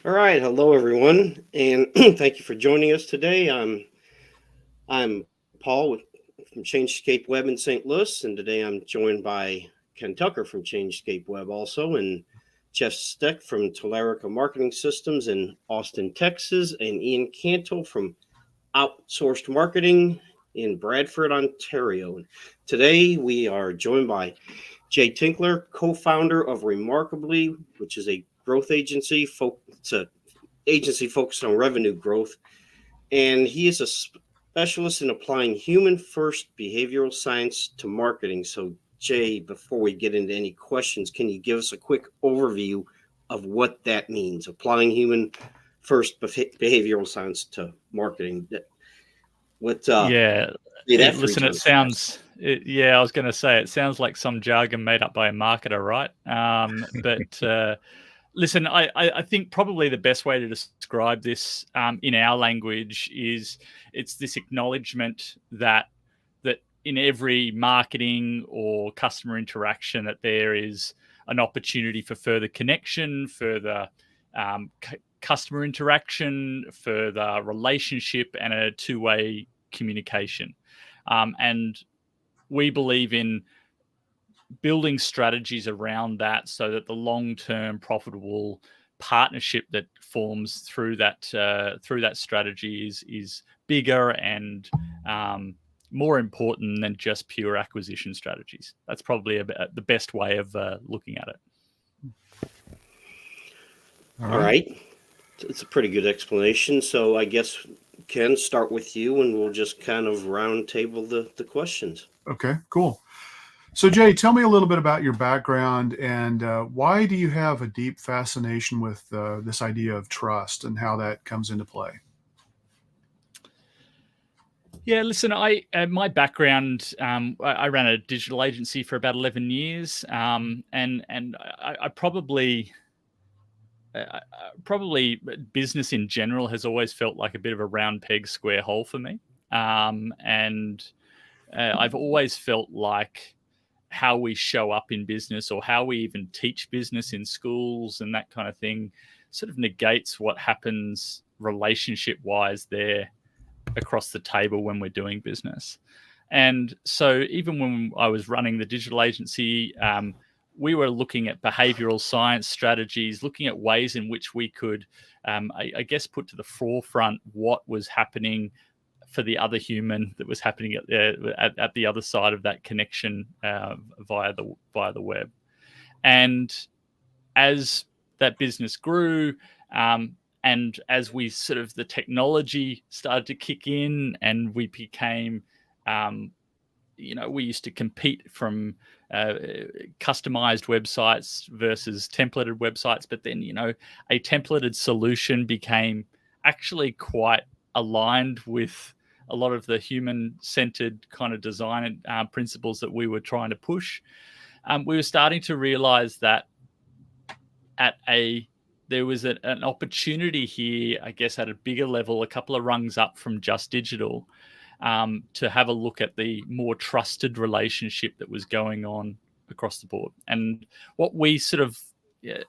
All right, hello everyone, and thank you for joining us today. I'm Paul from Changescape Web in St. Louis, and today I'm joined by Ken Tucker from Changescape Web also, and Jeff Steck from Tellerica Marketing Systems in Austin, Texas, and Ian Cantle from Outsourced Marketing in Bradford, Ontario. And today we are joined by Jay Tinkler, co-founder of Remarkably, which is a growth agency. It's a agency focused on revenue growth, and he is a specialist in applying human-first behavioral science to marketing. So, Jay, before we get into any questions, can you give us a quick overview of what that means, applying human-first behavioral science to marketing? What? Yeah, That listen, it sounds. I was going to say it sounds like some jargon made up by a marketer, right? But listen, I think probably the best way to describe this in our language is it's this acknowledgement that in every marketing or customer interaction that there is an opportunity for further connection, further customer interaction, further relationship, and a two-way communication. And we believe in building strategies around that so that the long-term profitable partnership that forms through that strategy is bigger and more important than just pure acquisition strategies. That's probably the best way of looking at it. All right. It's a pretty good explanation. So I guess, Ken, start with you, and we'll just kind of round table the questions. Okay, cool. So, Jay, tell me a little bit about your background and why do you have a deep fascination with this idea of trust and how that comes into play? Yeah, listen, my background, I ran a digital agency for about 11 years, and I probably business in general has always felt like a bit of a round peg, square hole for me, and I've always felt like how we show up in business or how we even teach business in schools and that kind of thing sort of negates what happens relationship-wise there across the table when we're doing business. And so even when I was running the digital agency, we were looking at behavioral science strategies, looking at ways in which we could, I guess, put to the forefront what was happening for the other human that was happening at the other side of that connection via the web. And as that business grew, and as we sort of the technology started to kick in and we became, we used to compete from customized websites versus templated websites. But then, a templated solution became actually quite aligned with a lot of the human-centered kind of design principles that we were trying to push. We were starting to realize that there was an opportunity here, I guess, at a bigger level, a couple of rungs up from just digital, to have a look at the more trusted relationship that was going on across the board. And what we sort of,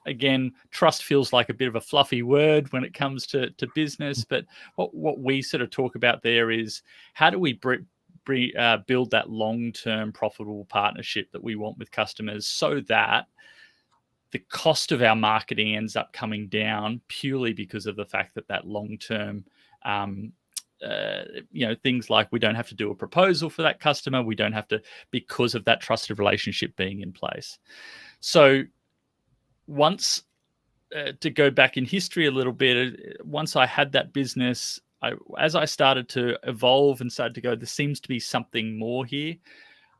again, trust feels like a bit of a fluffy word when it comes to business, but what we sort of talk about there is how do we build that long-term profitable partnership that we want with customers so that the cost of our marketing ends up coming down purely because of the fact that long-term, things like we don't have to do a proposal for that customer. We don't have to, because of that trusted relationship being in place. So once, to go back in history a little bit, once I had that business, as I started to evolve and started to go, there seems to be something more here.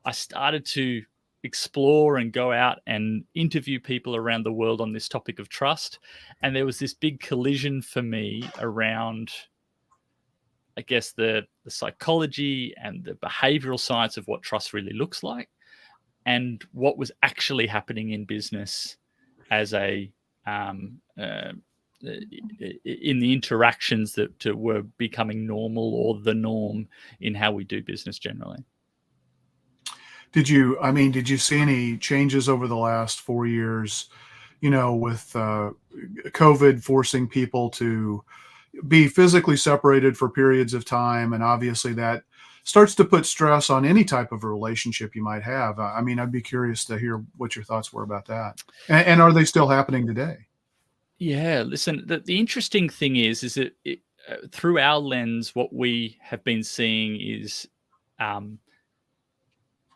I started to explore and go out and interview people around the world on this topic of trust. And there was this big collision for me around, I guess, the psychology and the behavioral science of what trust really looks like and what was actually happening in business as in the interactions that were becoming normal or the norm in how we do business generally. Did you see any changes over the last 4 years with COVID forcing people to be physically separated for periods of time. And obviously that starts to put stress on any type of a relationship you might have. I mean, I'd be curious to hear what your thoughts were about that. And are they still happening today? Yeah, listen, the interesting thing is that through our lens, what we have been seeing is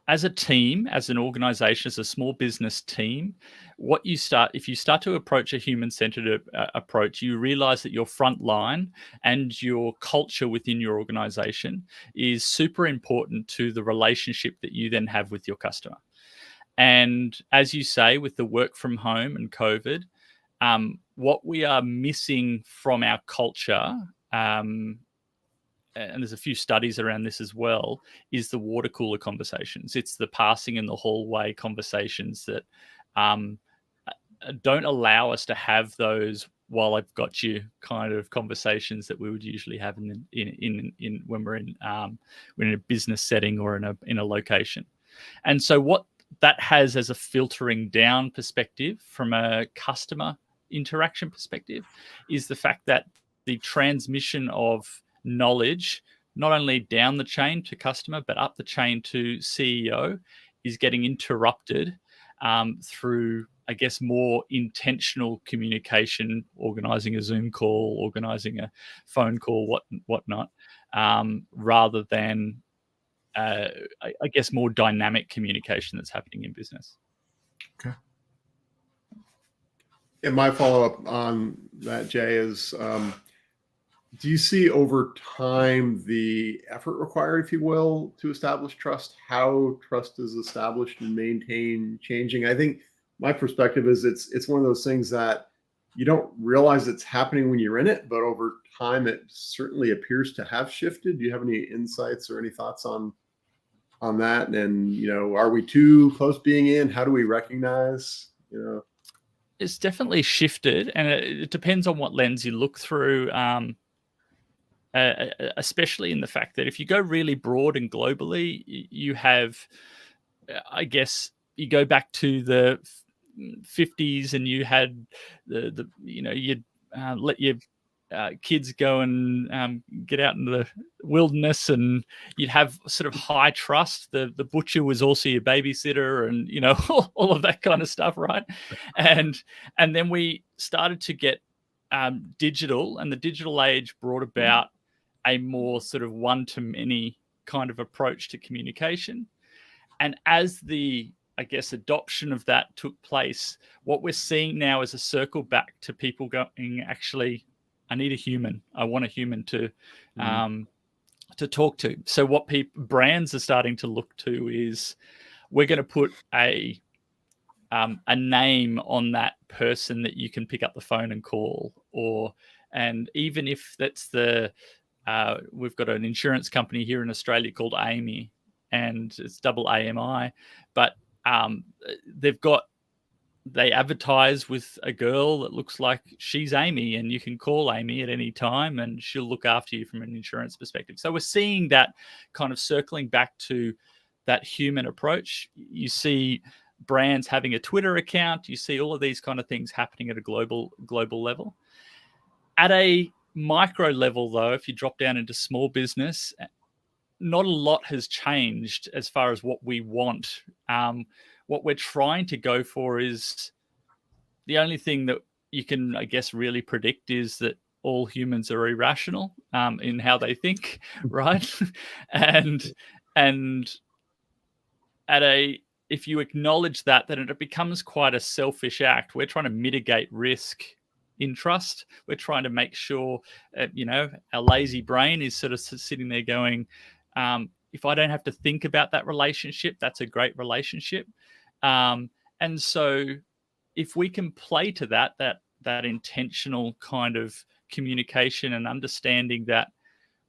as a team, as an organization, as a small business team, if you start to approach a human-centered approach, you realize that your front line and your culture within your organization is super important to the relationship that you then have with your customer. And as you say, with the work from home and COVID, what we are missing from our culture, and there's a few studies around this as well, is the water cooler conversations. It's the passing in the hallway conversations that don't allow us to have those while I've got you kind of conversations that we would usually have in when we're in a business setting or in a location. And so what that has as a filtering down perspective from a customer interaction perspective is the fact that the transmission of knowledge, not only down the chain to customer, but up the chain to CEO, is getting interrupted through, I guess, more intentional communication, organizing a Zoom call, organizing a phone call, whatnot, rather than, I guess, more dynamic communication that's happening in business. Okay. And my follow-up on that, Jay, is do you see over time the effort required, if you will, to establish trust? How trust is established and maintained changing? I think my perspective is it's one of those things that you don't realize it's happening when you're in it, but over time it certainly appears to have shifted. Do you have any insights or any thoughts on that? And are we too close being in? How do we recognize? It's definitely shifted, and it depends on what lens you look through. Especially in the fact that if you go really broad and globally, you have, I guess, you go back to the 50s and you had you'd let your kids go and get out into the wilderness, and you'd have sort of high trust. The butcher was also your babysitter, and all of that kind of stuff, right? And then we started to get digital, and the digital age brought about a more sort of one-to-many kind of approach to communication. And as the, I guess, adoption of that took place, what we're seeing now is a circle back to people going, actually, I need a human. I want a human to talk to. So what brands are starting to look to is, we're going to put a name on that person that you can pick up the phone and call, and even if that's we've got an insurance company here in Australia called Amy, and it's double AMI, but they advertise with a girl that looks like she's Amy, and you can call Amy at any time and she'll look after you from an insurance perspective. So we're seeing that kind of circling back to that human approach. You see brands having a Twitter account. You see all of these kind of things happening at a global level. At a micro level, though, if you drop down into small business, not a lot has changed as far as what we want. What we're trying to go for is, the only thing that you can, I guess, really predict is that all humans are irrational in how they think, right? and if you acknowledge that, then it becomes quite a selfish act. We're trying to mitigate risk in trust. We're trying to make sure, our lazy brain is sort of sitting there going, if I don't have to think about that relationship, that's a great relationship. And so if we can play to that intentional kind of communication and understanding that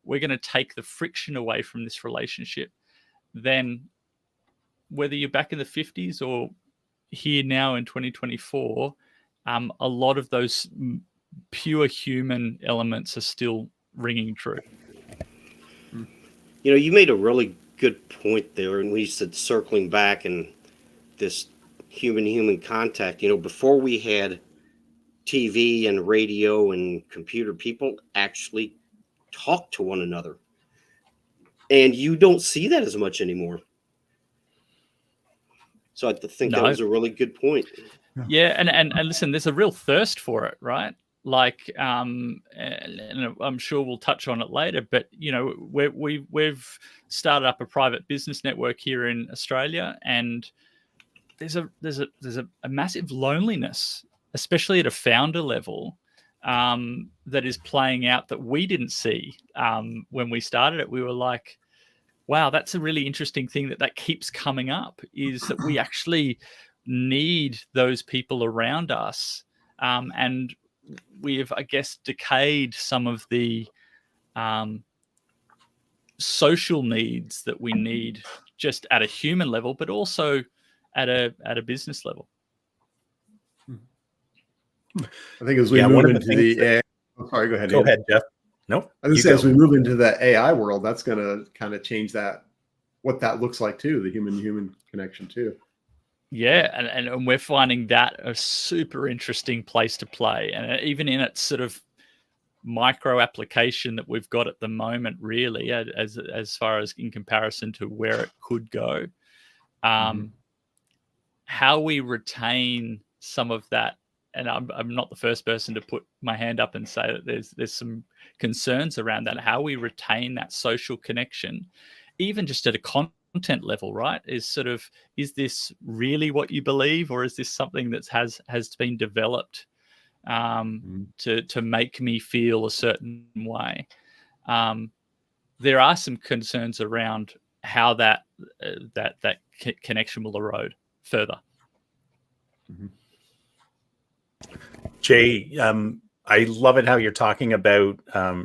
we're going to take the friction away from this relationship, then whether you're back in the 50s or here now in 2024, a lot of those pure human elements are still ringing true. You made a really good point there, and we said circling back and this human contact. Before we had TV and radio and computer, people actually talk to one another. And you don't see that as much anymore. So I think that was a really good point. Yeah, and listen, there's a real thirst for it, right? Like, and I'm sure we'll touch on it later, but we've started up a private business network here in Australia, and there's a massive loneliness, especially at a founder level, that is playing out that we didn't see when we started it. We were like, wow, that's a really interesting thing that keeps coming up, is that we actually need those people around us. And we've, I guess, decayed some of the social needs that we need just at a human level, but also at a business level. I think as we move into the AI, sorry, go ahead. Go ahead, Jeff. Nope. I was going to say, as we move into the AI world, that's going to kind of change what that looks like too, the human-to-human connection too. Yeah, and we're finding that a super interesting place to play, and even in its sort of micro application that we've got at the moment, really, as far as in comparison to where it could go, how we retain some of that. And I'm not the first person to put my hand up and say that there's some concerns around that. How we retain that social connection, even just at a content level, right? Is this really what you believe, or is this something that has been developed to make me feel a certain way? There are some concerns around how that connection will erode further. Jay, I love it how you're talking about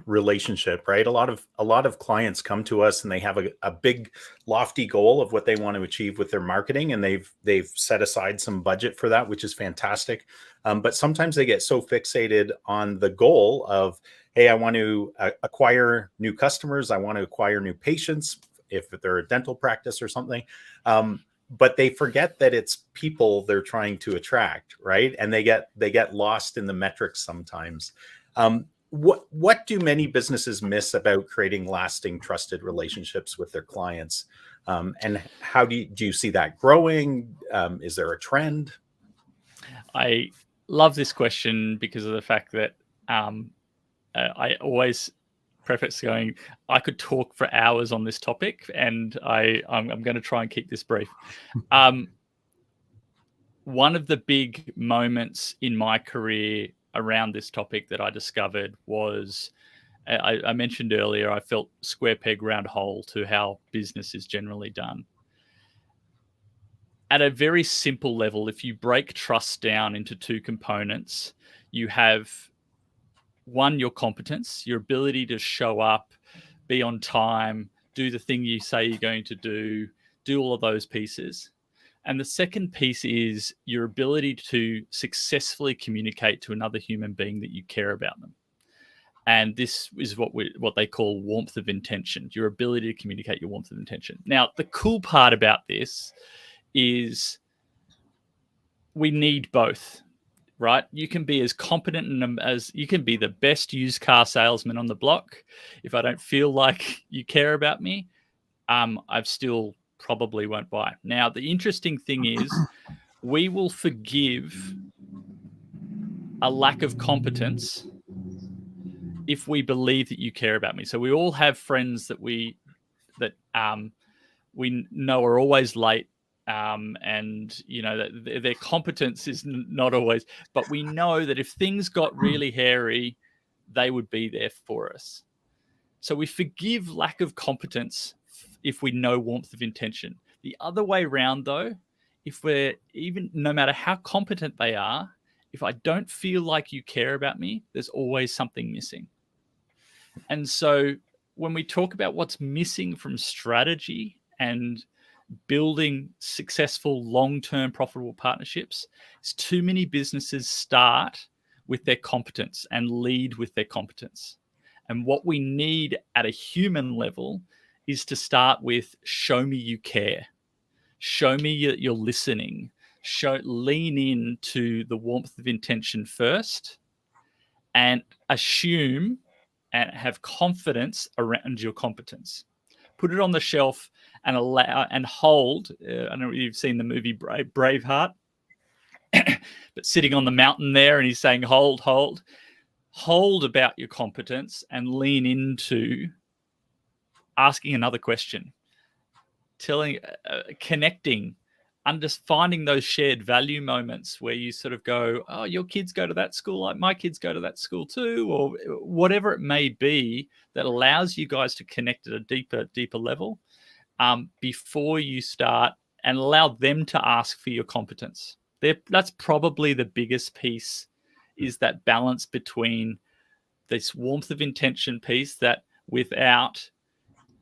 relationship, right? A lot of clients come to us and they have a big lofty goal of what they want to achieve with their marketing, and they've set aside some budget for that, which is fantastic. But sometimes they get so fixated on the goal of, hey, I want to acquire new customers, I want to acquire new patients, if they're a dental practice or something. But they forget that it's people they're trying to attract, right? And they get lost in the metrics sometimes. What do many businesses miss about creating lasting, trusted relationships with their clients? And how do you see that growing? Is there a trend? I love this question because of the fact that I always preface going, I could talk for hours on this topic, and I'm going to try and keep this brief. One of the big moments in my career around this topic that I discovered was, I mentioned earlier, I felt square peg round hole to how business is generally done. At a very simple level, if you break trust down into two components, you have one, your competence, your ability to show up, be on time, do the thing you say you're going to do all of those pieces. And the second piece is your ability to successfully communicate to another human being that you care about them. And this is what they call warmth of intention, your ability to communicate your warmth of intention. Now, the cool part about this is we need both. Right? You can be as competent as you can be the best used car salesman on the block. If I don't feel like you care about me, I still probably won't buy. Now, the interesting thing is we will forgive a lack of competence if we believe that you care about me. So we all have friends that we know are always late. And that their competence is not always, but we know that if things got really hairy, they would be there for us. So we forgive lack of competence if we know warmth of intention. The other way around, though, if no matter how competent they are, if I don't feel like you care about me, there's always something missing. And so when we talk about what's missing from strategy and building successful long-term profitable partnerships, is too many businesses start with their competence and lead with their competence. And what we need at a human level is to start with, show me you care. Show me that you're listening. lean into the warmth of intention first, and assume and have confidence around your competence. Put it on the shelf and allow and hold. I don't know if you've seen the movie Braveheart, but sitting on the mountain there, and he's saying, "Hold, hold, hold about your competence, and lean into asking another question, connecting." Just finding those shared value moments where you sort of go, oh, your kids go to that school, like my kids go to that school too, or whatever it may be, that allows you guys to connect at a deeper level before you start, and allow them to ask for your competence. That's probably the biggest piece, is that balance between this warmth of intention piece, that without,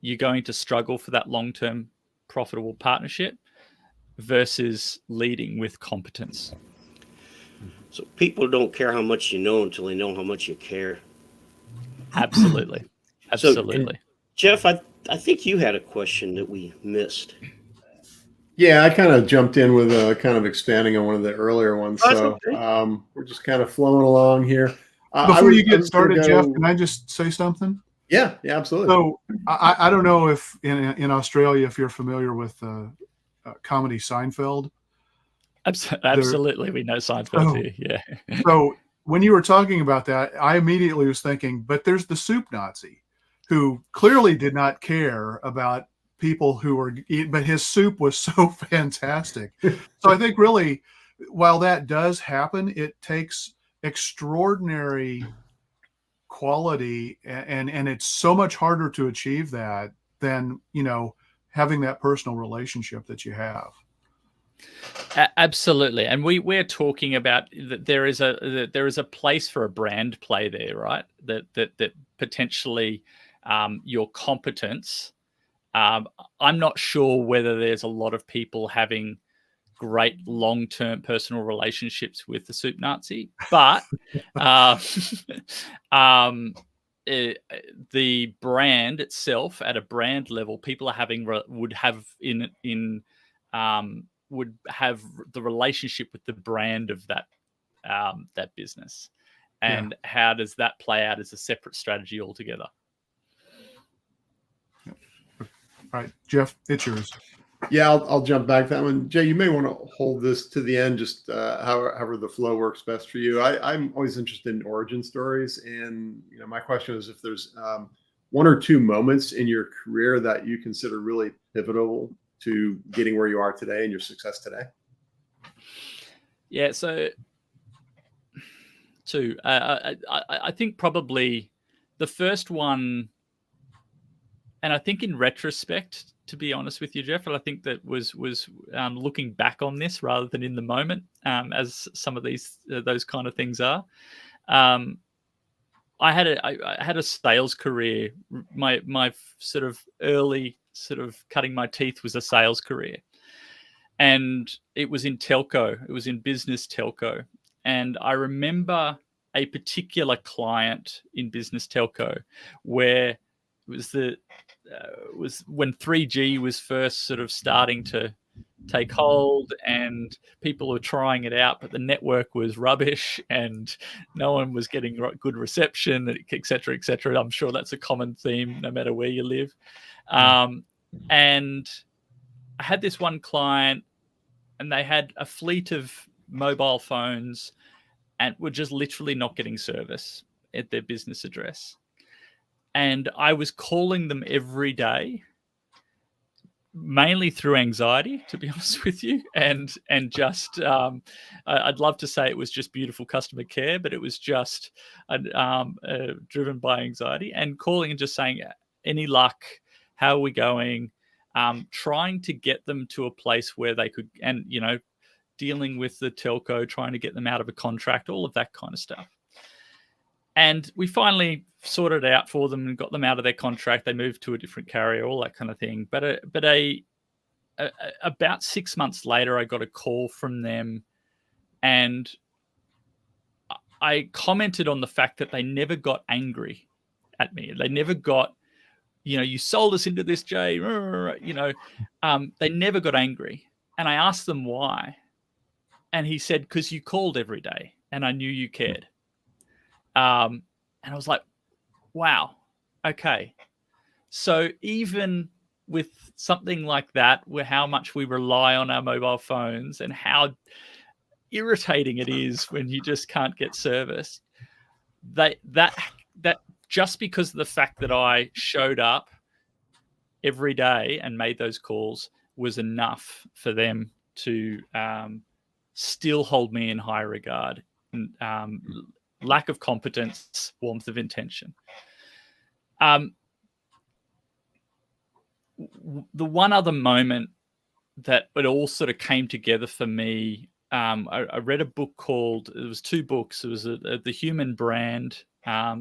you're going to struggle for that long-term profitable partnership, versus leading with competence. So people don't care how much you know until they know how much you care. Absolutely. Absolutely. So, Jeff, I think you had a question that we missed. Yeah, I kind of jumped in with kind of expanding on one of the earlier ones. So Okay. we're just kind of flowing along here. Before you get started, Jeff, can I just say something? Yeah, absolutely. So I don't know if in Australia, if you're familiar with comedy Seinfeld. Absolutely. We know Seinfeld here. Yeah. So when you were talking about that, I immediately was thinking, but there's the soup Nazi who clearly did not care about people who were eating, but his soup was so fantastic. So I think really, while that does happen, it takes extraordinary quality, and it's so much harder to achieve that than, having that personal relationship that you have. Absolutely. And we're talking about that there is a place for a brand play there, right? That potentially your competence. I'm not sure whether there's a lot of people having great long-term personal relationships with the soup Nazi, but the brand itself, at a brand level, people are would have the relationship with the brand of that business, and how does that play out as a separate strategy altogether? All right, Jeff, it's yours. Yeah, I'll jump back to that one. Jay, you may want to hold this to the end, just however the flow works best for you. I'm always interested in origin stories, and my question is if there's one or two moments in your career that you consider really pivotal to getting where you are today and your success today. Yeah, so I think probably the first one, and I think in retrospect, to be honest with you, Jeff, I think that was looking back on this rather than in the moment, as some of those kind of things are. I had a sales career. My sort of early sort of cutting my teeth was a sales career, and it was in telco. It was in business telco, and I remember a particular client in business telco where it was when 3G was first sort of starting to take hold, and people were trying it out, but the network was rubbish and no one was getting good reception, et cetera, et cetera. I'm sure that's a common theme no matter where you live. And I had this one client, and they had a fleet of mobile phones and were just literally not getting service at their business address. And I was calling them every day, mainly through anxiety, to be honest with you, and just I'd love to say it was just beautiful customer care, but it was just driven by anxiety, and calling and just saying, any luck, how are we going, trying to get them to a place where they could, and dealing with the telco, trying to get them out of a contract, all of that kind of stuff. And we finally sorted it out for them and got them out of their contract. They moved to a different carrier, all that kind of thing. But about 6 months later, I got a call from them, and I commented on the fact that they never got angry at me. They never got, you sold us into this, Jay. They never got angry. And I asked them why. And he said, because you called every day and I knew you cared. And I was like, wow, okay. So even with something like that, where how much we rely on our mobile phones and how irritating it is when you just can't get service, that just because of the fact that I showed up every day and made those calls was enough for them to still hold me in high regard. Lack of competence, warmth of intention. The one other moment that it all sort of came together for me, I read a book called, it was two books. It was The Human Brand.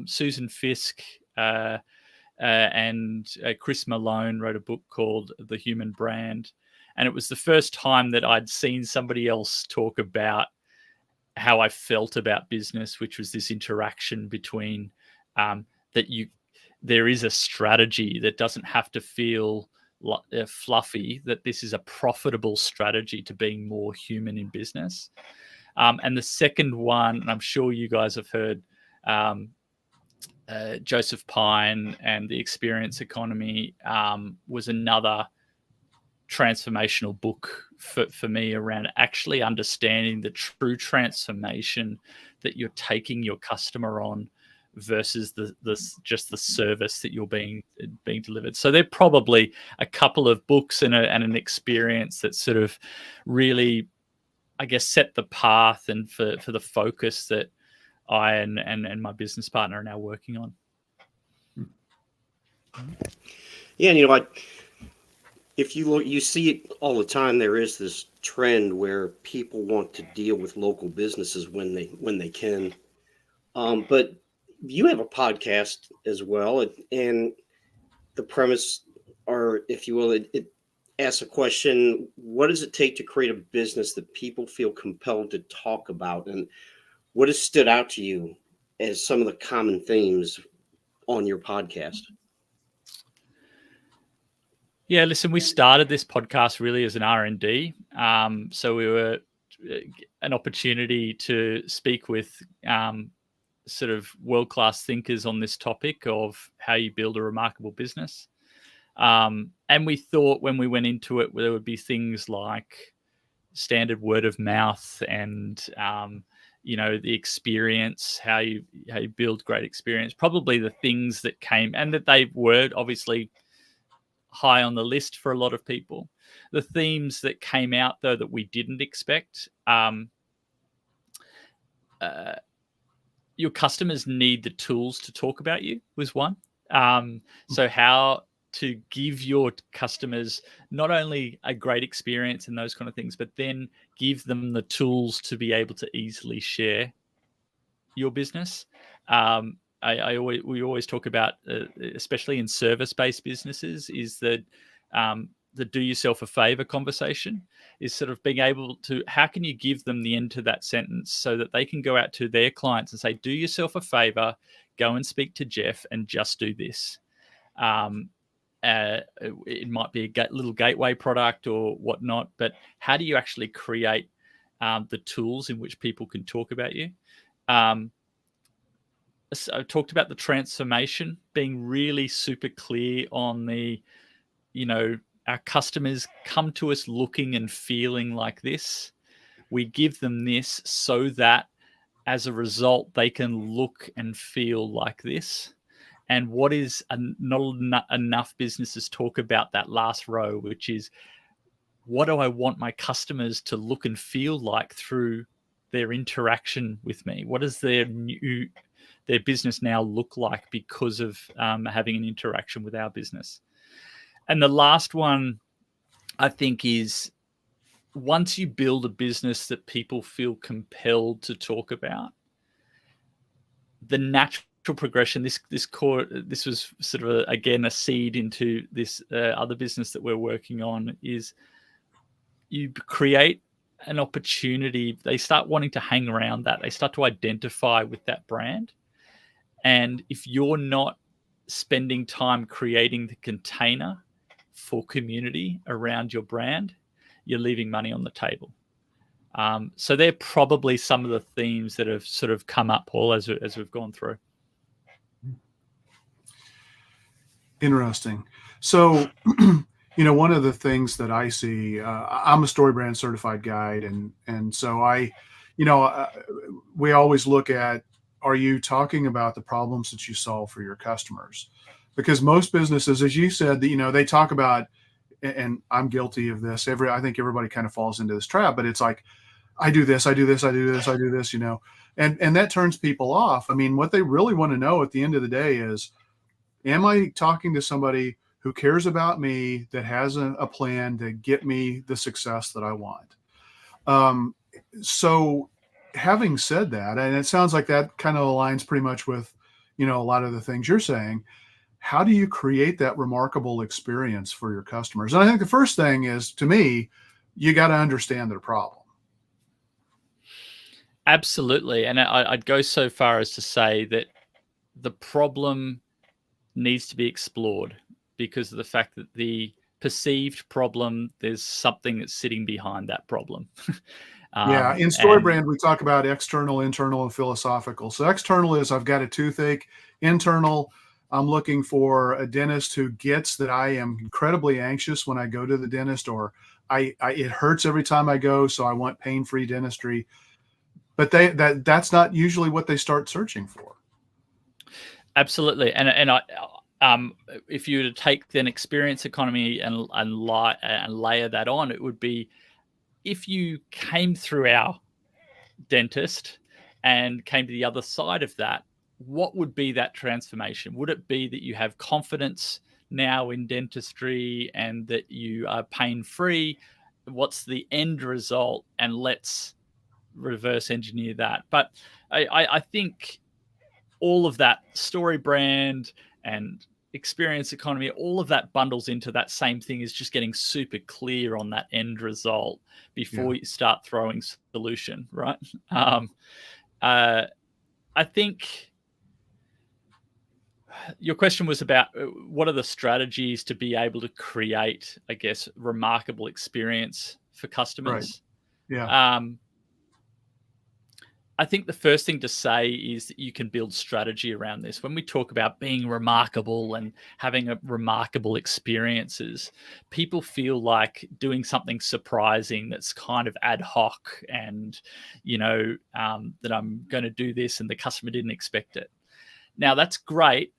Susan Fisk and Chris Malone wrote a book called The Human Brand. And it was the first time that I'd seen somebody else talk about how I felt about business, which was this interaction between there is a strategy that doesn't have to feel fluffy, that this is a profitable strategy to being more human in business. And the second one, and I'm sure you guys have heard, Joseph Pine and the Experience Economy was another transformational book for me around actually understanding the true transformation that you're taking your customer on versus just the service that you're being delivered. So they're probably a couple of books and an experience that sort of really, I guess, set the path and for the focus that I and my business partner are now working on. Yeah, and you know what? If you look, you see it all the time. There is this trend where people want to deal with local businesses when they can. But you have a podcast as well, and the premise, or if you will, it asks a question: what does it take to create a business that people feel compelled to talk about? And what has stood out to you as some of the common themes on your podcast? Yeah, listen, we started this podcast really as an R&D. So we were an opportunity to speak with sort of world-class thinkers on this topic of how you build a remarkable business. And we thought when we went into it, there would be things like standard word of mouth and, the experience, how you build great experience, probably the things that came, and that they were obviously high on the list for a lot of people. The themes that came out, though, that we didn't expect, your customers need the tools to talk about you was one. So how to give your customers not only a great experience and those kind of things, but then give them the tools to be able to easily share your business. We always talk about, especially in service-based businesses, is that the do yourself a favor conversation is sort of being able to, how can you give them the end to that sentence so that they can go out to their clients and say, do yourself a favor, go and speak to Jeff and just do this. It might be a little gateway product or whatnot, but how do you actually create the tools in which people can talk about you? I talked about the transformation, being really super clear on the, our customers come to us looking and feeling like this. We give them this so that as a result, they can look and feel like this. And what is not enough businesses talk about that last row, which is, what do I want my customers to look and feel like through their interaction with me? What does their business now look like because of having an interaction with our business? And the last one, I think, is once you build a business that people feel compelled to talk about, the natural progression, this was sort of again a seed into this other business that we're working on, is you create an opportunity. They start wanting to hang around that. They start to identify with that brand. And if you're not spending time creating the container for community around your brand, you're leaving money on the table. So they're probably some of the themes that have sort of come up, Paul, as we've gone through. Interesting. So, one of the things that I see, I'm a StoryBrand certified guide, and so we always look at, are you talking about the problems that you solve for your customers? Because most businesses, as you said, they talk about, and I'm guilty of this. I think everybody kind of falls into this trap, but it's like, I do this, I do this, I do this, I do this, and that turns people off. I mean, what they really want to know at the end of the day is, am I talking to somebody who cares about me, that has a plan to get me the success that I want? So having said that, and it sounds like that kind of aligns pretty much with, a lot of the things you're saying, how do you create that remarkable experience for your customers? And I think the first thing is, to me, you got to understand their problem. Absolutely. And I'd go so far as to say that the problem needs to be explored, because of the fact that the perceived problem, there's something that's sitting behind that problem. Yeah, in StoryBrand, we talk about external, internal, and philosophical. So external is, I've got a toothache. Internal, I'm looking for a dentist who gets that I am incredibly anxious when I go to the dentist, or it hurts every time I go, so I want pain-free dentistry. But that's not usually what they start searching for. Absolutely. And if you were to take then experience economy and layer that on, it would be, if you came through our dentist and came to the other side of that, what would be that transformation? Would it be that you have confidence now in dentistry and that you are pain-free? What's the end result? And let's reverse engineer that. But I think all of that StoryBrand and experience economy, all of that bundles into that same thing, is just getting super clear on that end result before you start throwing solution, right? I think your question was about what are the strategies to be able to create, I guess, remarkable experience for customers. Right. Yeah. I think the first thing to say is that you can build strategy around this. When we talk about being remarkable and having remarkable experiences, people feel like doing something surprising that's kind of ad hoc and, that I'm going to do this and the customer didn't expect it. Now, that's great,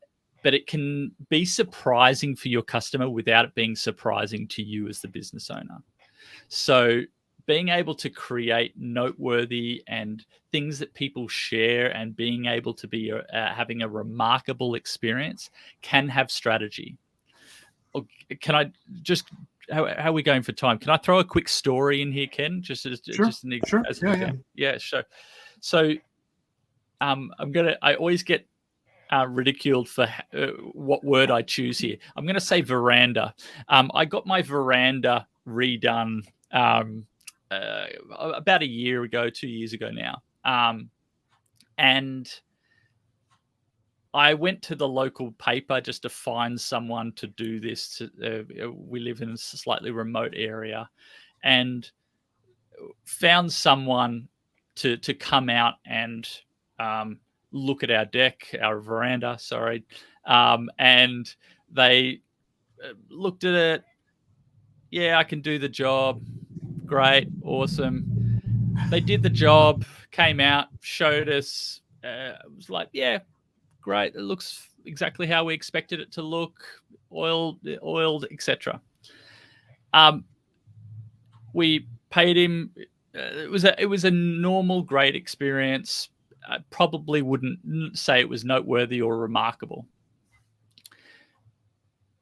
but it can be surprising for your customer without it being surprising to you as the business owner. So being able to create noteworthy and things that people share and being able to be having a remarkable experience can have strategy. Can I just, how are we going for time? Can I throw a quick story in here, Ken? Just an example. Sure. Yeah, sure. So I always get ridiculed for what word I choose here. I'm going to say veranda. I got my veranda redone about a year ago, 2 years ago now. And I went to the local paper just to find someone to do this. We live in a slightly remote area, and found someone to come out and look at our veranda, sorry. And they looked at it. Yeah, I can do the job. Great, awesome. They did the job, came out, showed us. It was like, yeah, great. It looks exactly how we expected it to look, oiled, etc. We paid him. It was a normal, great experience. I probably wouldn't say it was noteworthy or remarkable.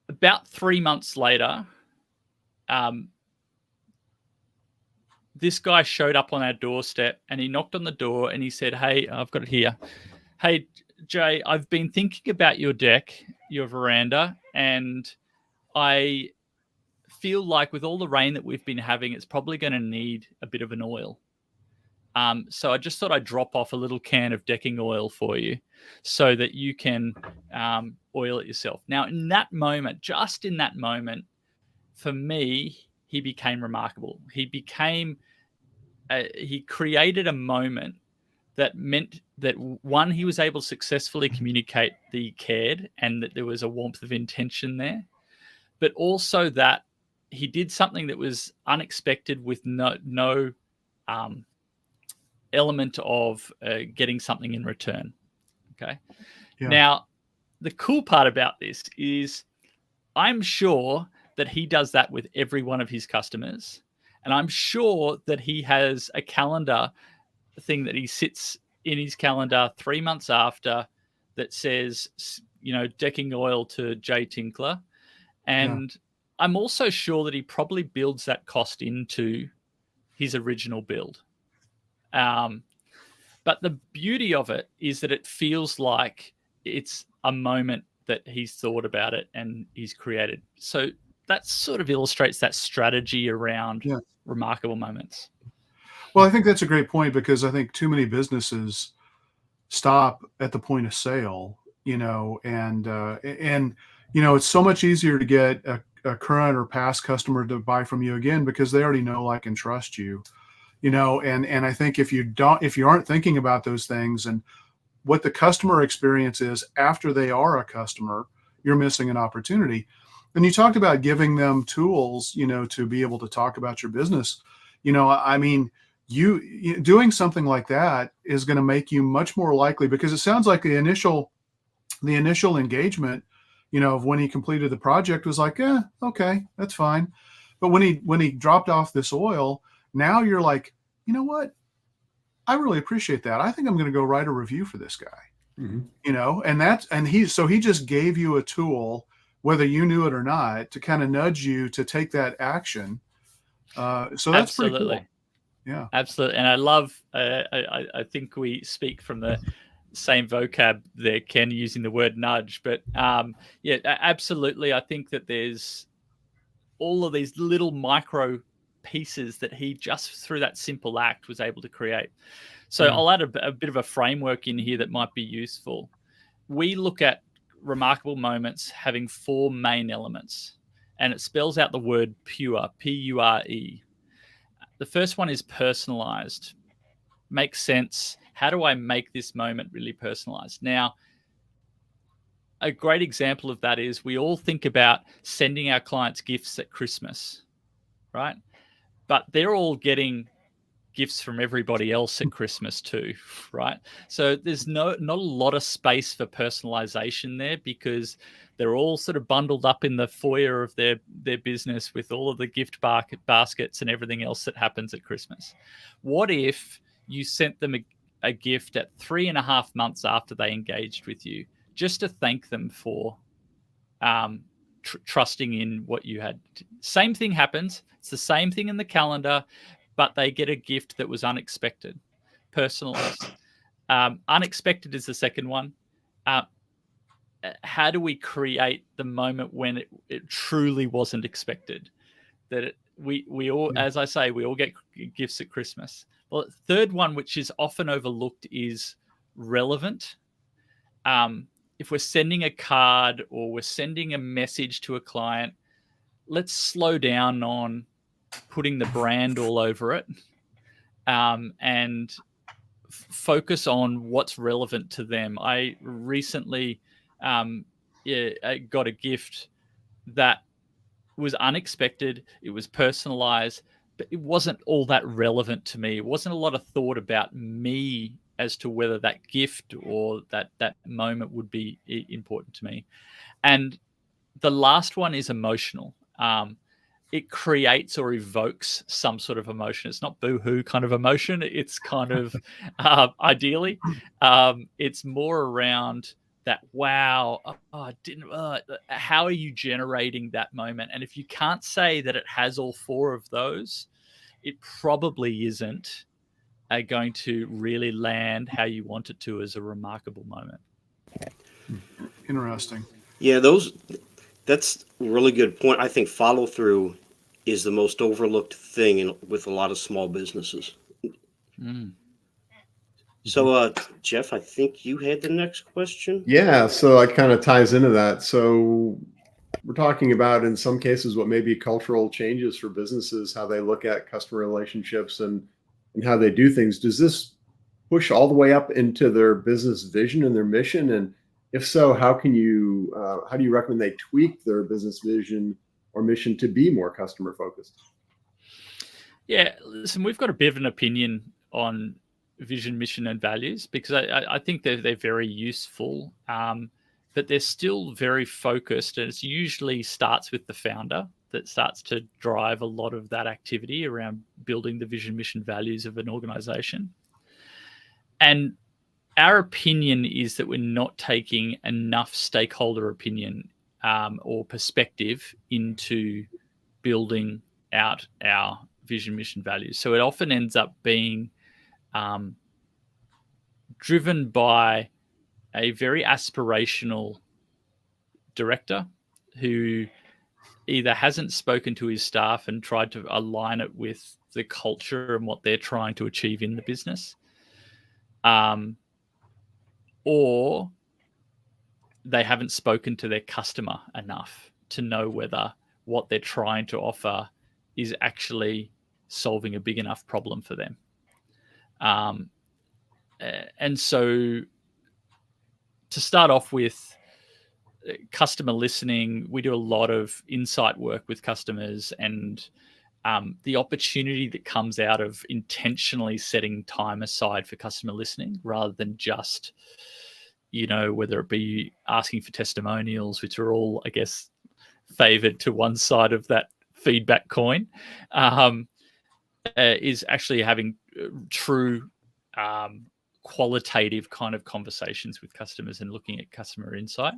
About 3 months later, this guy showed up on our doorstep and he knocked on the door and he said, "Hey, I've got it here. Hey, Jay, I've been thinking about your deck, your veranda, and I feel like with all the rain that we've been having, it's probably going to need a bit of an oil. So I just thought I'd drop off a little can of decking oil for you so that you can oil it yourself." Now, in that moment, just in that moment, for me, he became remarkable. He became he created a moment that meant that, one, he was able to successfully communicate that he cared and that there was a warmth of intention there, but also that he did something that was unexpected with no element of getting something in return. Okay. Yeah. Now, the cool part about this is I'm sure that he does that with every one of his customers. And I'm sure that he has a calendar thing that he sits in his calendar 3 months after that says, decking oil to J Tinkler. And I'm also sure that he probably builds that cost into his original build. But the beauty of it is that it feels like it's a moment that he's thought about it and he's created. So that sort of illustrates that strategy around remarkable moments. Well, I think that's a great point, because I think too many businesses stop at the point of sale, and it's so much easier to get a current or past customer to buy from you again because they already know, like, and trust you, and I think if you aren't thinking about those things and what the customer experience is after they are a customer, you're missing an opportunity. And you talked about giving them tools, to be able to talk about your business. I mean, you doing something like that is going to make you much more likely, because it sounds like the initial engagement, of when he completed the project was like, okay, that's fine. But when he dropped off this oil, now you're like, you know what? I really appreciate that. I think I'm going to go write a review for this guy. And he just gave you a tool, whether you knew it or not, to kind of nudge you to take that action. So that's Absolutely. pretty cool. Yeah, absolutely. And I love, I think we speak from the same vocab there, Ken, using the word nudge, but absolutely. I think that there's all of these little micro pieces that he just through that simple act was able to create. So I'll add a bit of a framework in here that might be useful. We look at remarkable moments having 4 main elements, and it spells out the word pure, P-U-R-E. The first one is personalized. Makes sense. How do I make this moment really personalized? Now, a great example of that is we all think about sending our clients gifts at Christmas, right? But they're all getting gifts from everybody else at Christmas too, right? So there's not a lot of space for personalization there, because they're all sort of bundled up in the foyer of their business with all of the gift baskets and everything else that happens at Christmas. What if you sent them a gift at 3.5 months after they engaged with you, just to thank them for trusting in what you had? Same thing happens. It's the same thing in the calendar, but they get a gift that was unexpected, personalized. Unexpected is the second one. How do we create the moment when it truly wasn't expected? That we all, as I say, we all get gifts at Christmas. Well, the third one, which is often overlooked, is relevant. If we're sending a card or we're sending a message to a client, let's slow down on putting the brand all over it, and focus on what's relevant to them. I recently I got a gift that was unexpected. It was personalized, but it wasn't all that relevant to me. It wasn't a lot of thought about me as to whether that gift or that moment would be important to me. And the last one is emotional. It creates or evokes some sort of emotion. It's not boo-hoo kind of emotion. It's kind of ideally, it's more around that, wow, I didn't. How are you generating that moment? And if you can't say that it has all 4 of those, it probably isn't going to really land how you want it to as a remarkable moment. Interesting. Yeah, that's a really good point. I think follow through is the most overlooked thing with a lot of small businesses. So, Jeff, I think you had the next question. Yeah, so it kind of ties into that. So we're talking about, in some cases, what may be cultural changes for businesses, how they look at customer relationships and and how they do things, does this push all the way up into their business vision and their mission? And if so, how do you recommend they tweak their business vision or mission to be more customer focused? Yeah, listen, we've got a bit of an opinion on vision, mission, and values because I think they're very useful, but they're still very focused, and it usually starts with the founder that starts to drive a lot of that activity around building the vision, mission, values of an organization. And our opinion is that we're not taking enough stakeholder opinion or perspective into building out our vision, mission, values. So it often ends up being driven by a very aspirational director who either hasn't spoken to his staff and tried to align it with the culture and what they're trying to achieve in the business, or they haven't spoken to their customer enough to know whether what they're trying to offer is actually solving a big enough problem for them. And so to start off with, customer listening, we do a lot of insight work with customers, and the opportunity that comes out of intentionally setting time aside for customer listening rather than just, whether it be asking for testimonials, which are all, I guess, favored to one side of that feedback coin, is actually having true qualitative kind of conversations with customers and looking at customer insight.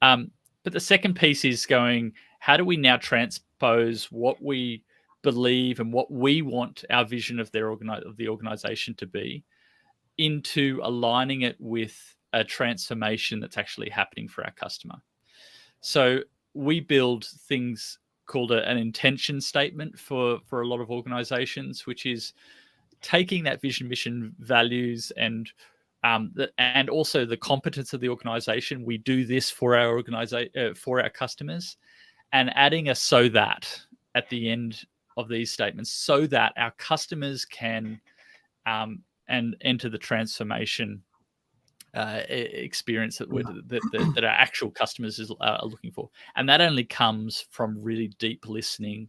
But the second piece is going, how do we now transpose what we believe and what we want our vision of the organization to be into aligning it with a transformation that's actually happening for our customer? So we build things called an intention statement for a lot of organizations, which is taking that vision, mission, values, and also the competence of the organization. We do this for our for our customers, and adding a "so that" at the end of these statements, so that our customers can and enter the transformation experience that our actual customers are looking for. And that only comes from really deep listening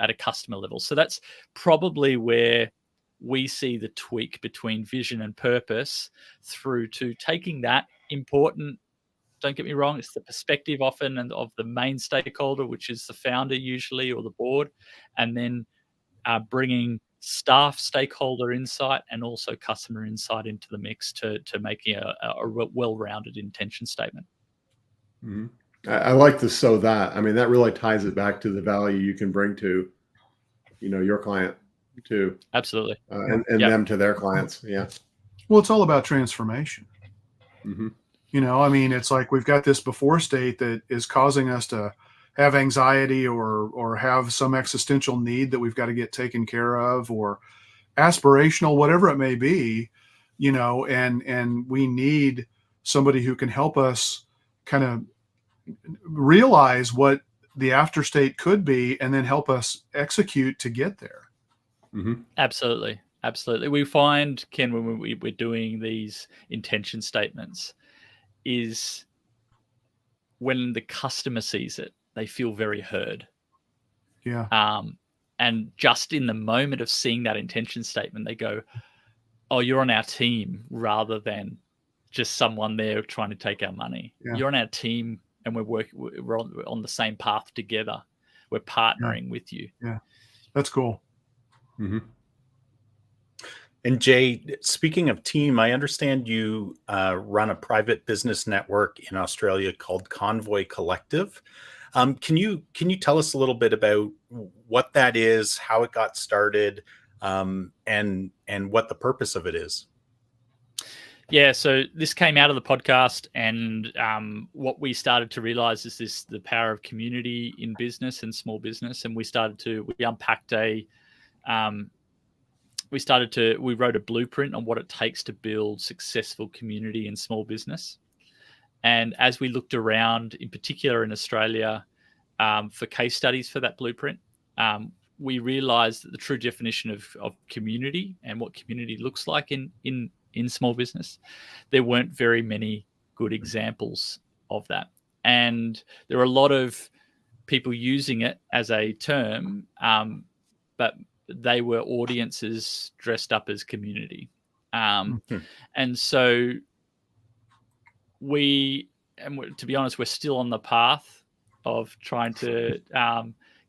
at a customer level. So that's probably where we see the tweak between vision and purpose through to taking that important, don't get me wrong, it's the perspective often and of the main stakeholder, which is the founder usually, or the board, and then bringing staff stakeholder insight and also customer insight into the mix to making a well-rounded intention statement. Mm-hmm. I like the "so that." I mean, that really ties it back to the value you can bring to, your client too. Absolutely. And them to their clients. Yeah. Well, it's all about transformation. Mm-hmm. I mean, it's like we've got this before state that is causing us to have anxiety or have some existential need that we've got to get taken care of, or aspirational, whatever it may be, and we need somebody who can help us kind of realize what the after state could be and then help us execute to get there. Mm-hmm. Absolutely. We find, Ken, when we're doing these intention statements, is when the customer sees it, they feel very heard. Yeah. And just in the moment of seeing that intention statement, they go, "Oh, you're on our team," rather than just someone there trying to take our money. Yeah. You're on our team, and we're on the same path together. We're partnering with you. Yeah, that's cool. Mm-hmm. And Jay, speaking of team, I understand you run a private business network in Australia called Convoy Collective. Can you tell us a little bit about what that is, how it got started, and what the purpose of it is? Yeah, so this came out of the podcast, and what we started to realize is the power of community in business and small business, and we unpacked we wrote a blueprint on what it takes to build successful community in small business. And as we looked around, in particular in Australia, for case studies for that blueprint, we realized that the true definition of community and what community looks like in small business, there weren't very many good examples of that. And there are a lot of people using it as a term, but they were audiences dressed up as community. And so to be honest, we're still on the path of trying to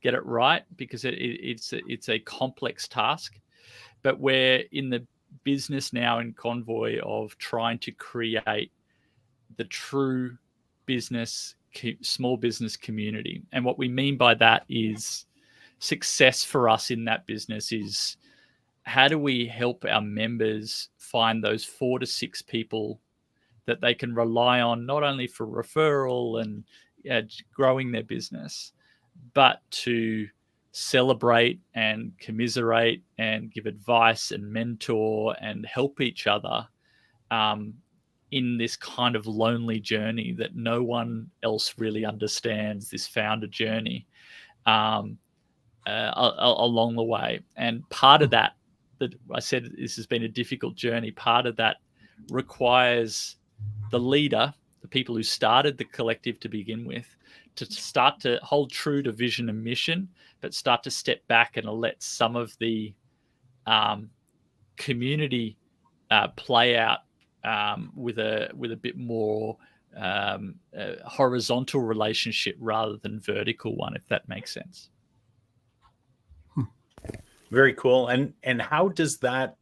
get it right, because it's a complex task. But we're in the business now in Convoy of trying to create the true small business community. And what we mean by that is success for us in that business is, how do we help our members find those 4 to 6 people that they can rely on, not only for referral and growing their business, but to celebrate and commiserate and give advice and mentor and help each other in this kind of lonely journey that no one else really understands, this founder journey along the way. And part of that I said, this has been a difficult journey. Part of that requires the leader, the people who started the collective to begin with, to start to hold true to vision and mission, but start to step back and let some of the community play out with a bit more horizontal relationship rather than vertical one, if that makes sense. Very cool. And how does that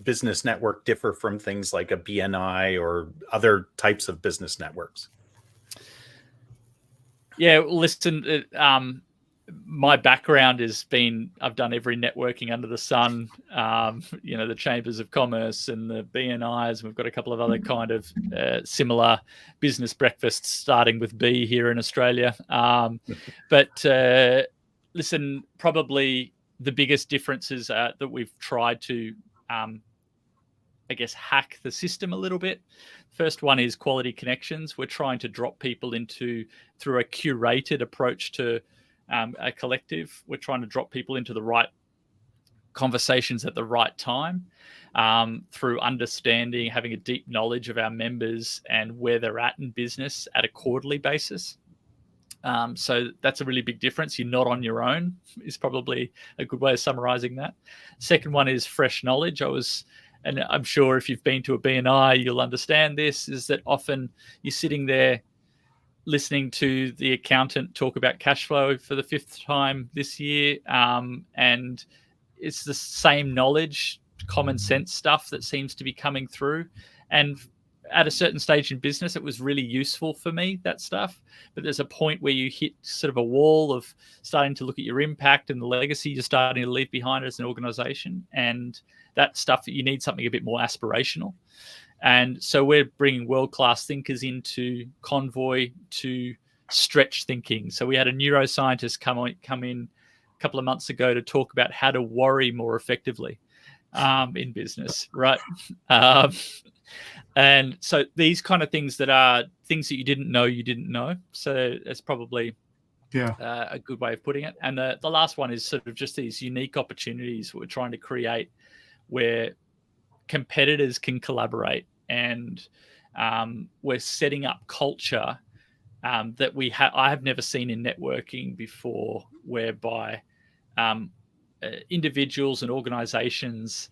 business network differ from things like a BNI or other types of business networks? Yeah, listen, my background has been, I've done every networking under the sun, the chambers of commerce and the BNIs. We've got a couple of other kind of similar business breakfasts, starting with B here in Australia. But listen, probably the biggest differences that we've tried to, hack the system a little bit. First one is quality connections. We're trying to drop people through a curated approach to a collective. We're trying to drop people into the right conversations at the right time, through understanding, having a deep knowledge of our members and where they're at in business at a quarterly basis. So that's a really big difference. You're not on your own is probably a good way of summarizing that. Second one is fresh knowledge. And I'm sure if you've been to a BNI, you'll understand this, is that often you're sitting there listening to the accountant talk about cash flow for the 5th time this year. And it's the same knowledge, common sense stuff that seems to be coming through. And at a certain stage in business, it was really useful for me, that stuff. But there's a point where you hit sort of a wall of starting to look at your impact and the legacy you're starting to leave behind as an organization. And that stuff, you need something a bit more aspirational. And so we're bringing world-class thinkers into Convoy to stretch thinking. So we had a neuroscientist come in a couple of months ago to talk about how to worry more effectively in business, right? And so these kind of things that are things that you didn't know. So that's probably a good way of putting it. And the last one is sort of just these unique opportunities we're trying to create where competitors can collaborate, and we're setting up culture that I have never seen in networking before, whereby individuals and organizations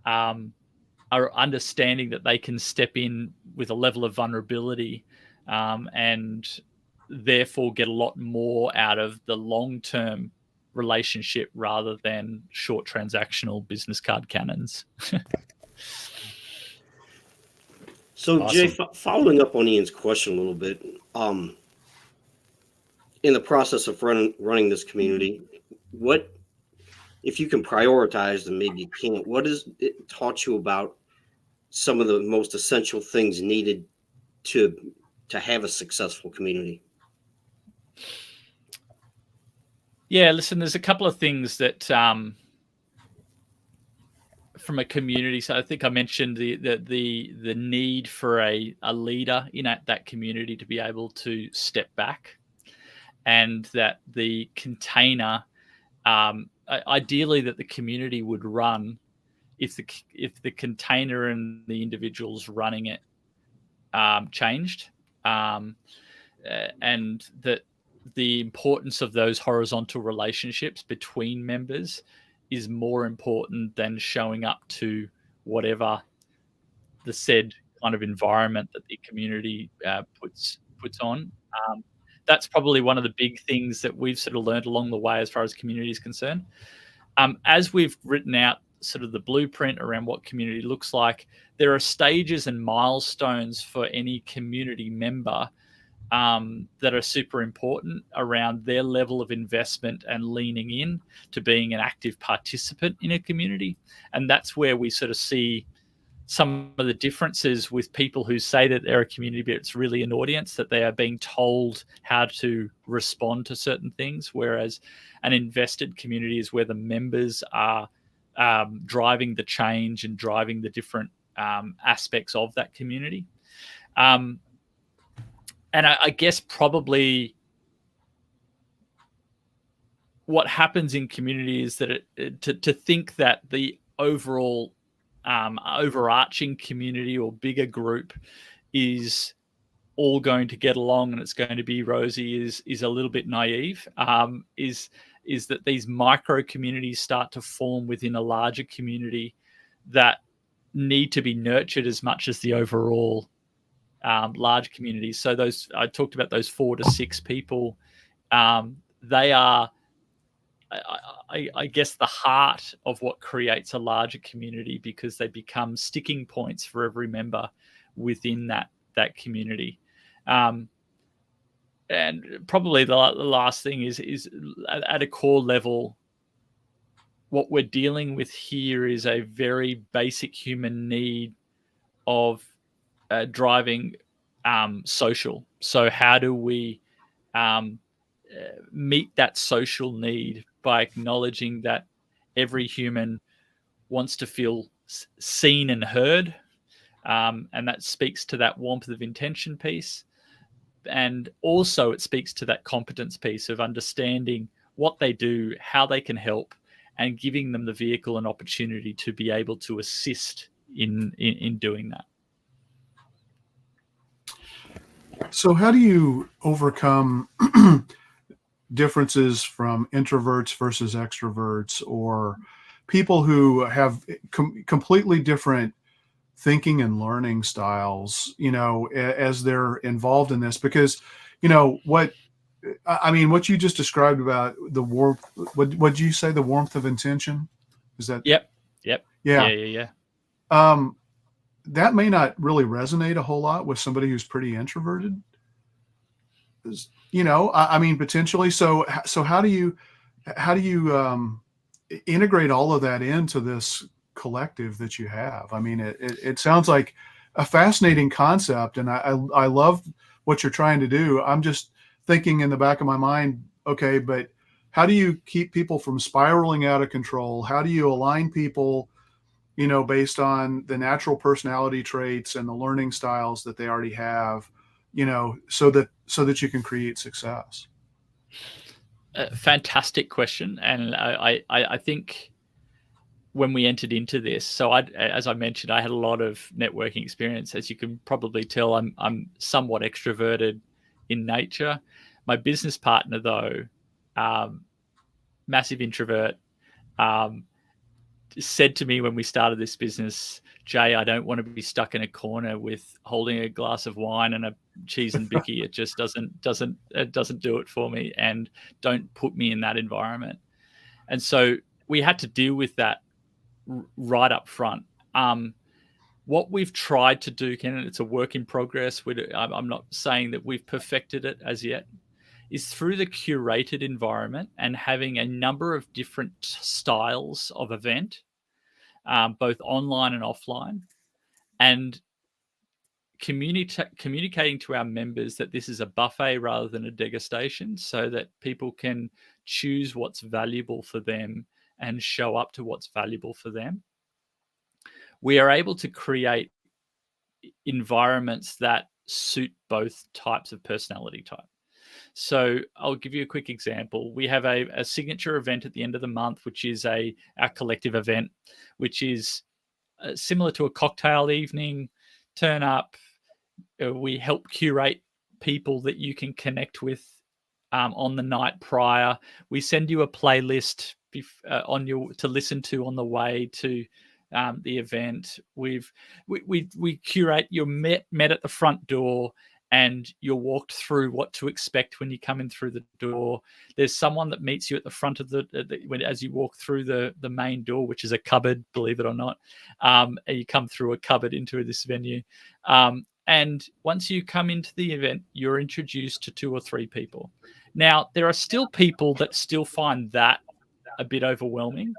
are understanding that they can step in with a level of vulnerability and therefore get a lot more out of the long-term relationship rather than short transactional business card cannons. So, awesome. Jay, following up on Ian's question a little bit, in the process of running this community, what, if you can prioritize them, maybe you can't, what has it taught you about some of the most essential things needed to have a successful community? Yeah, listen, there's a couple of things that from a community. So I think I mentioned the need for a leader in that community to be able to step back, and that the container ideally that the community would run if the container and the individuals running it changed, and that the importance of those horizontal relationships between members is more important than showing up to whatever the said kind of environment that the community puts on. That's probably one of the big things that we've sort of learned along the way as far as community is concerned. As we've written out sort of the blueprint around what community looks like, there are stages and milestones for any community member that are super important around their level of investment and leaning in to being an active participant in a community. And that's where we sort of see some of the differences with people who say that they're a community, but it's really an audience, that they are being told how to respond to certain things, whereas an invested community is where the members are driving the change and driving the different aspects of that community. And I guess probably what happens in community is that to think that the overall overarching community or bigger group is all going to get along and it's going to be rosy is a little bit naive. Is that these micro communities start to form within a larger community that need to be nurtured as much as the overall large communities. So those, I talked about those 4 to 6 people. They are, I guess, the heart of what creates a larger community, because they become sticking points for every member within that community. And probably the last thing is at a core level, what we're dealing with here is a very basic human need of driving social. So how do we meet that social need by acknowledging that every human wants to feel seen and heard, and that speaks to that warmth of intention piece. And also it speaks to that competence piece of understanding what they do, how they can help, and giving them the vehicle and opportunity to be able to assist in doing that. So how do you overcome differences from introverts versus extroverts, or people who have completely different thinking and learning styles, as they're involved in this? Because, what you just described about the warmth, what'd you say, the warmth of intention? Is that? Yep. Yeah. That may not really resonate a whole lot with somebody who's pretty introverted, potentially. So how do you integrate all of that into this collective that you have? I mean, it sounds like a fascinating concept, and I love what you're trying to do. I'm just thinking in the back of my mind, okay, but how do you keep people from spiraling out of control? How do you align people, based on the natural personality traits and the learning styles that they already have, so that you can create success? Fantastic question. And I think when we entered into this, so as I mentioned, I had a lot of networking experience. As you can probably tell, I'm somewhat extroverted in nature. My business partner, though, massive introvert, said to me when we started this business, Jay, I don't want to be stuck in a corner with holding a glass of wine and a cheese and bicky. It just doesn't do it for me, and don't put me in that environment. And so we had to deal with that right up front. What we've tried to do, Ken, and it's a work in progress, I'm not saying that we've perfected it as yet, is through the curated environment and having a number of different styles of event, both online and offline, and communicating to our members that this is a buffet rather than a degustation, so that people can choose what's valuable for them and show up to what's valuable for them. We are able to create environments that suit both types of personality type. So I'll give you a quick example. We have a signature event at the end of the month, which is our collective event, which is similar to a cocktail evening. Turn up. We help curate people that you can connect with on the night prior. We send you a playlist to listen to on the way to the event. We curate. You're met at the front door, and you're walked through what to expect when you come in through the door. There's someone that meets you at the front of as you walk through the main door, which is a cupboard, believe it or not. And you come through a cupboard into this venue. And once you come into the event, you're introduced to 2 or 3 people. Now, there are still people that still find that a bit overwhelming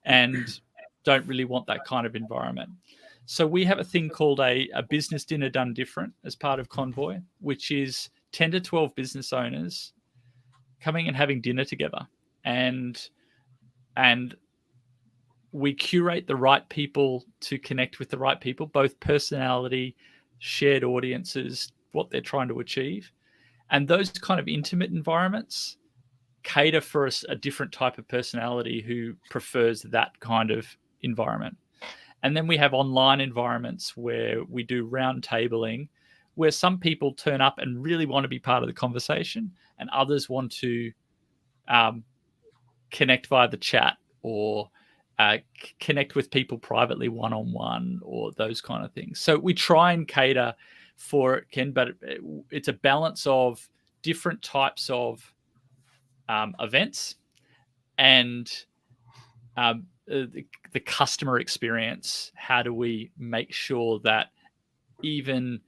and don't really want that kind of environment. So we have a thing called a business dinner done different as part of Convoy, which is 10 to 12 business owners coming and having dinner together. And we curate the right people to connect with the right people, both personality, shared audiences, what they're trying to achieve. And those kind of intimate environments cater for a different type of personality who prefers that kind of environment. And then we have online environments where we do round tabling, where some people turn up and really want to be part of the conversation, and others want to connect via the chat or connect with people privately one-on-one or those kind of things. So we try and cater for it, Ken, but it's a balance of different types of events and the customer experience. How do we make sure that even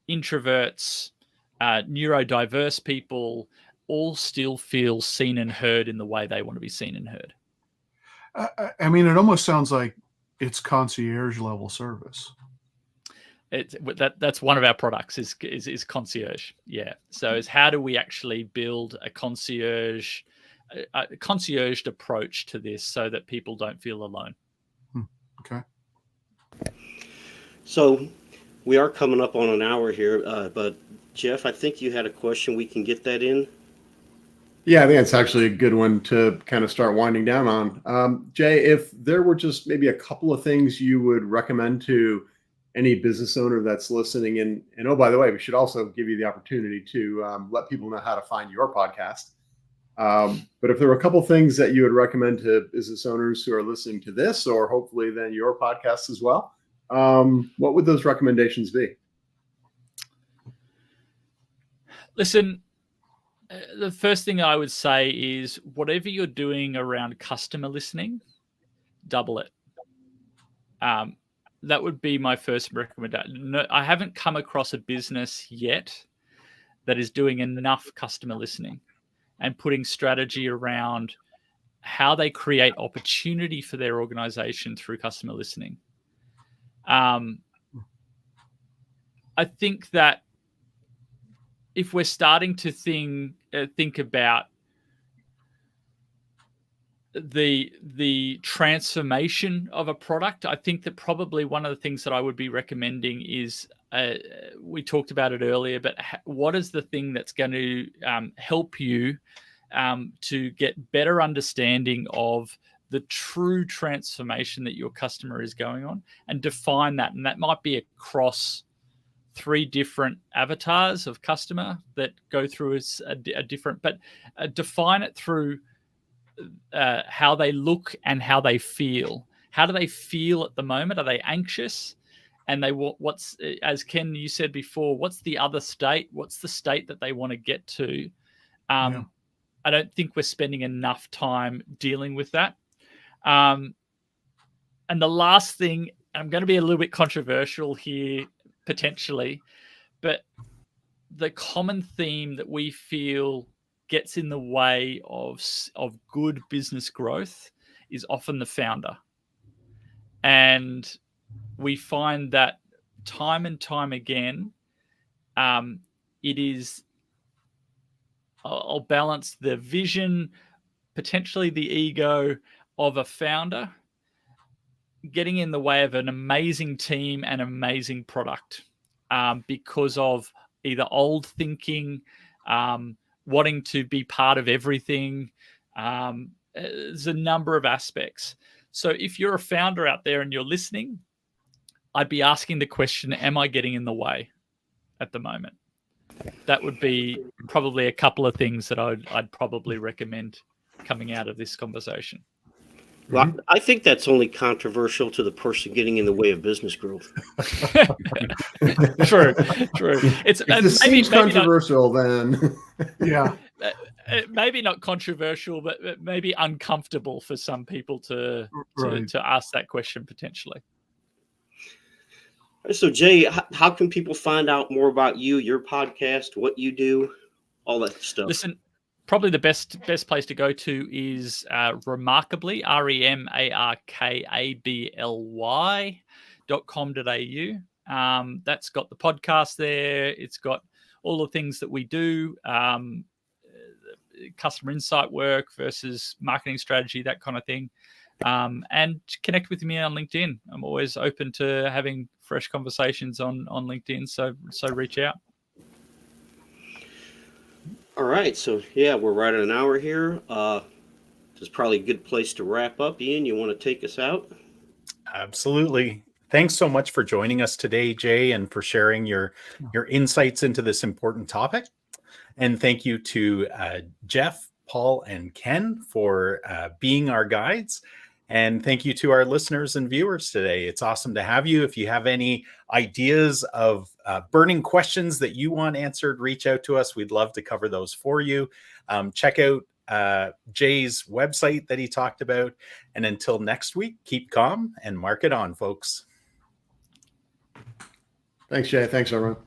introverts, neurodiverse people all still feel seen and heard in the way they want to be seen and heard? I mean, it almost sounds like it's concierge level service. That's one of our products is concierge. Yeah. So it's how do we actually build a concierged approach to this so that people don't feel alone. Okay. So we are coming up on an hour here, but Jeff, I think you had a question. We can get that in. Yeah, I think that's actually a good one to kind of start winding down on. Jay, if there were just maybe a couple of things you would recommend to any business owner that's listening, and oh, by the way, we should also give you the opportunity to let people know how to find your podcast. But if there were a couple of things that you would recommend to business owners who are listening to this, or hopefully then your podcast as well, what would those recommendations be? Listen, the first thing I would say is whatever you're doing around customer listening, double it. That would be my first recommendation. No, I haven't come across a business yet that is doing enough customer listening and putting strategy around how they create opportunity for their organization through customer listening. I think that if we're starting to think about the transformation of a product, I think that probably one of the things that I would be recommending is, we talked about it earlier, but what is the thing that's going to help you to get better understanding of the true transformation that your customer is going on, and define that. And that might be across 3 different avatars of customer that go through a different, but define it through how they look and how they feel. How do they feel at the moment? Are they anxious? And what's, as Ken, you said before, what's the other state? What's the state that they want to get to? I don't think we're spending enough time dealing with that. And the last thing, I'm going to be a little bit controversial here, potentially, but the common theme that we feel gets in the way of good business growth is often the founder. And we find that time and time again, it is, I'll balance the vision, potentially the ego of a founder, getting in the way of an amazing team and amazing product, because of either old thinking, wanting to be part of everything. There's a number of aspects. So if you're a founder out there and you're listening, I'd be asking the question, am I getting in the way at the moment? That would be probably a couple of things that I'd probably recommend coming out of this conversation. Well, I think that's only controversial to the person getting in the way of business growth. True. It's If this seems controversial, then Yeah. Maybe not controversial, but maybe uncomfortable for some people to ask that question potentially. So, Jay, how can people find out more about you, your podcast, what you do, all that stuff? Listen, probably the best place to go to is Remarkably, remarkably.com.au. That's got the podcast there. It's got all the things that we do, customer insight work versus marketing strategy, that kind of thing. And connect with me on LinkedIn. I'm always open to having fresh conversations on LinkedIn. So reach out. All right. So, yeah, we're right at an hour here. This is probably a good place to wrap up. Ian, you want to take us out? Absolutely. Thanks so much for joining us today, Jay, and for sharing your insights into this important topic. And thank you to Jeff, Paul, and Ken for being our guides. And thank you to our listeners and viewers today. It's awesome to have you. If you have any ideas of burning questions that you want answered, reach out to us. We'd love to cover those for you. Check out Jay's website that he talked about. And until next week, keep calm and market on, folks. Thanks, Jay. Thanks, everyone.